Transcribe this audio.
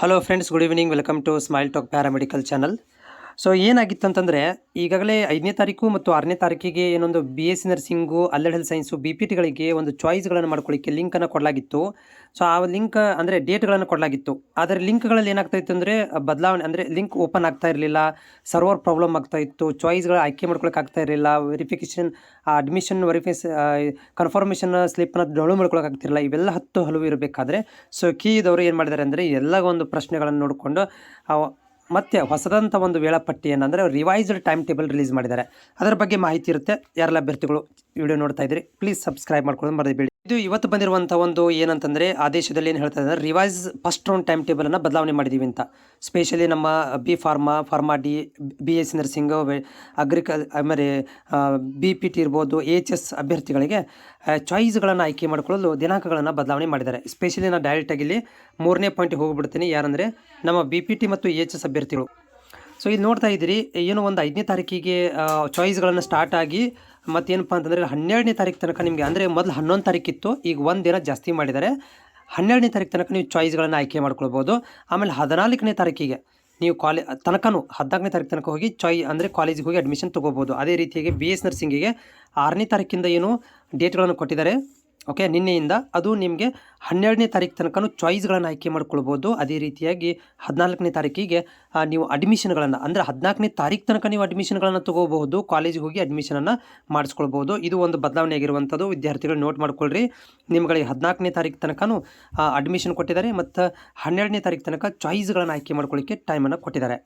Hello friends, good evening. Welcome to Smile Talk paramedical channel. So ಏನಾಗಿತ್ತು ಅಂತಂದರೆ, ಈಗಾಗಲೇ 5ನೇ ತಾರೀಕು ಮತ್ತು 6ನೇ ತಾರೀಕಿಗೆ ಏನೊಂದು BSc ನರ್ಸಿಂಗು, ಅಲ್ಲೆಡ್ ಹೆಲ್ತ್ ಸೈನ್ಸು, BPTಗಳಿಗೆ ಒಂದು ಚಾಯ್ಸ್ಗಳನ್ನು ಮಾಡ್ಕೊಳ್ಳಿಕ್ಕೆ ಲಿಂಕನ್ನು ಕೊಡಲಾಗಿತ್ತು. ಸೊ ಆ ಲಿಂಕ್ ಅಂದರೆ ಡೇಟ್ಗಳನ್ನು ಕೊಡಲಾಗಿತ್ತು. ಆದರೆ ಲಿಂಕ್ಗಳಲ್ಲಿ ಏನಾಗ್ತಾಯಿತ್ತು ಅಂದರೆ ಬದಲಾವಣೆ, ಅಂದರೆ ಲಿಂಕ್ ಓಪನ್ ಆಗ್ತಾ ಇರಲಿಲ್ಲ, ಸರ್ವರ್ ಪ್ರಾಬ್ಲಮ್ ಆಗ್ತಾ ಇತ್ತು, ಚಾಯ್ಸ್ಗಳು ಆಯ್ಕೆ ಮಾಡ್ಕೊಳಕ್ಕೆ ಆಗ್ತಾ ಇರಲಿಲ್ಲ, ವೆರಿಫಿಕೇಷನ್ ಅಡ್ಮಿಷನ್ ಕನ್ಫರ್ಮೇಷನ್ ಸ್ಲಿಪ್ನ ಡೌನ್ಲೋಡ್ ಮಾಡ್ಕೊಳಕ್ಕೆ ಆಗ್ತಿರಲಿಲ್ಲ. ಇವೆಲ್ಲ ಹಲವು ಇರಬೇಕಾದ್ರೆ ಸೊ ಕೀದವರು ಏನು ಮಾಡಿದ್ದಾರೆ ಅಂದರೆ ಎಲ್ಲ ಒಂದು ಪ್ರಶ್ನೆಗಳನ್ನು ನೋಡಿಕೊಂಡು ಮತ್ತೆ ಹೊಸದಂಥ ಒಂದು ವೇಳಾಪಟ್ಟಿಯನ್ನು, ಅಂದರೆ ರಿವೈಸ್ಡ್ ಟೈಮ್ ಟೇಬಲ್ ರಿಲೀಸ್ ಮಾಡಿದ್ದಾರೆ. ಅದರ ಬಗ್ಗೆ ಮಾಹಿತಿ ಇರುತ್ತೆ. ಯಾರೆಲ್ಲ ಅಭ್ಯರ್ಥಿಗಳು ವಿಡಿಯೋ ನೋಡ್ತಾ ಇದ್ರಿ, ಪ್ಲೀಸ್ ಸಬ್ಸ್ಕ್ರೈಬ್ ಮಾಡ್ಕೊಳ್ಳೋದು ಮರೆಯಬೇಡಿ. ಇದು ಇವತ್ತು ಬಂದಿರುವಂಥ ಒಂದು ಏನಂತಂದರೆ, ಆದೇಶದಲ್ಲಿ ಏನು ಹೇಳ್ತಾ ಇದ್ದಾರೆ, ರಿವೈಸ್ ಫಸ್ಟ್ ರೌಂಡ್ ಟೈಮ್ ಟೇಬಲನ್ನು ಬದಲಾವಣೆ ಮಾಡಿದ್ದೀವಿ ಅಂತ. ಸ್ಪೆಷಲಿ ನಮ್ಮ ಫಾರ್ಮಾ ಡಿ, BSc ನರ್ಸಿಂಗು, ಆಮೇಲೆ BPT ಇರ್ಬೋದು, AHS ಅಭ್ಯರ್ಥಿಗಳಿಗೆ ಚಾಯ್ಸ್ಗಳನ್ನು ಆಯ್ಕೆ ಮಾಡಿಕೊಳ್ಳಲು ದಿನಾಂಕಗಳನ್ನು ಬದಲಾವಣೆ ಮಾಡಿದ್ದಾರೆ. ಸ್ಪೆಷಲಿ ನಾನು ಡೈರೆಕ್ಟಾಗಿ ಇಲ್ಲಿ 3ನೇ ಪಾಯಿಂಟಿಗೆ ಹೋಗಿಬಿಡ್ತೀನಿ. ಯಾರಂದರೆ ನಮ್ಮ BPT ಮತ್ತು AHS ಅಭ್ಯರ್ಥಿಗಳು. ಸೊ ಇಲ್ಲಿ ನೋಡ್ತಾ ಇದ್ದೀರಿ, ಏನೋ ಒಂದು 5ನೇ ತಾರೀಕಿಗೆ ಚಾಯ್ಸ್ಗಳನ್ನು ಸ್ಟಾರ್ಟ್ ಆಗಿ ಮತ್ತೇನಪ್ಪ ಅಂತಂದರೆ 12ನೇ ತಾರೀಕು ತನಕ ನಿಮಗೆ, ಅಂದರೆ ಮೊದಲು 11 ತಾರೀಕಿತ್ತು, ಈಗ ಒಂದು ದಿನ ಜಾಸ್ತಿ ಮಾಡಿದ್ದಾರೆ. 12ನೇ ತಾರೀಕು ತನಕ ನೀವು ಚಾಯ್ಸ್ಗಳನ್ನು ಆಯ್ಕೆ ಮಾಡ್ಕೊಳ್ಬೋದು. ಆಮೇಲೆ 14ನೇ ತಾರೀಕಿಗೆ ನೀವು 14ನೇ ತಾರೀಕು ತನಕ ಹೋಗಿ ಅಂದರೆ ಕಾಲೇಜಿಗೆ ಹೋಗಿ ಅಡ್ಮಿಷನ್ ತೊಗೋಬೋದು. ಅದೇ ರೀತಿಯಾಗಿ BS ನರ್ಸಿಂಗಿಗೆ 6ನೇ ತಾರೀಕಿಂದ ಏನು ಡೇಟ್ಗಳನ್ನು ಕೊಟ್ಟಿದ್ದಾರೆ, ಓಕೆ, ನಿನ್ನೆಯಿಂದ, ಅದು ನಿಮಗೆ 12ನೇ ತಾರೀಕು ತನಕ ಚಾಯ್ಸ್ಗಳನ್ನು ಆಯ್ಕೆ ಮಾಡ್ಕೊಳ್ಬೋದು. ಅದೇ ರೀತಿಯಾಗಿ 14ನೇ ತಾರೀಕಿಗೆ ನೀವು ಅಡ್ಮಿಷನ್ಗಳನ್ನು, ಅಂದರೆ 14ನೇ ತಾರೀಕು ತನಕ ನೀವು ಅಡ್ಮಿಷನ್ಗಳನ್ನು ತೊಗೋಬಹುದು, ಕಾಲೇಜಿಗೆ ಹೋಗಿ ಅಡ್ಮಿಷನನ್ನು ಮಾಡಿಸ್ಕೊಳ್ಬೋದು. ಇದು ಒಂದು ಬದಲಾವಣೆ ಆಗಿರುವಂಥದ್ದು. ವಿದ್ಯಾರ್ಥಿಗಳು ನೋಟ್ ಮಾಡ್ಕೊಳ್ರಿ. ನಿಮ್ಗಳಿಗೆ 14ನೇ ತಾರೀಕು ತನಕ ಅಡ್ಮಿಷನ್ ಕೊಟ್ಟಿದ್ದಾರೆ ಮತ್ತು 12ನೇ ತಾರೀಕು ತನಕ ಚಾಯ್ಸ್ಗಳನ್ನು ಆಯ್ಕೆ ಮಾಡ್ಕೊಳ್ಳಿಕ್ಕೆ ಟೈಮನ್ನು ಕೊಟ್ಟಿದ್ದಾರೆ.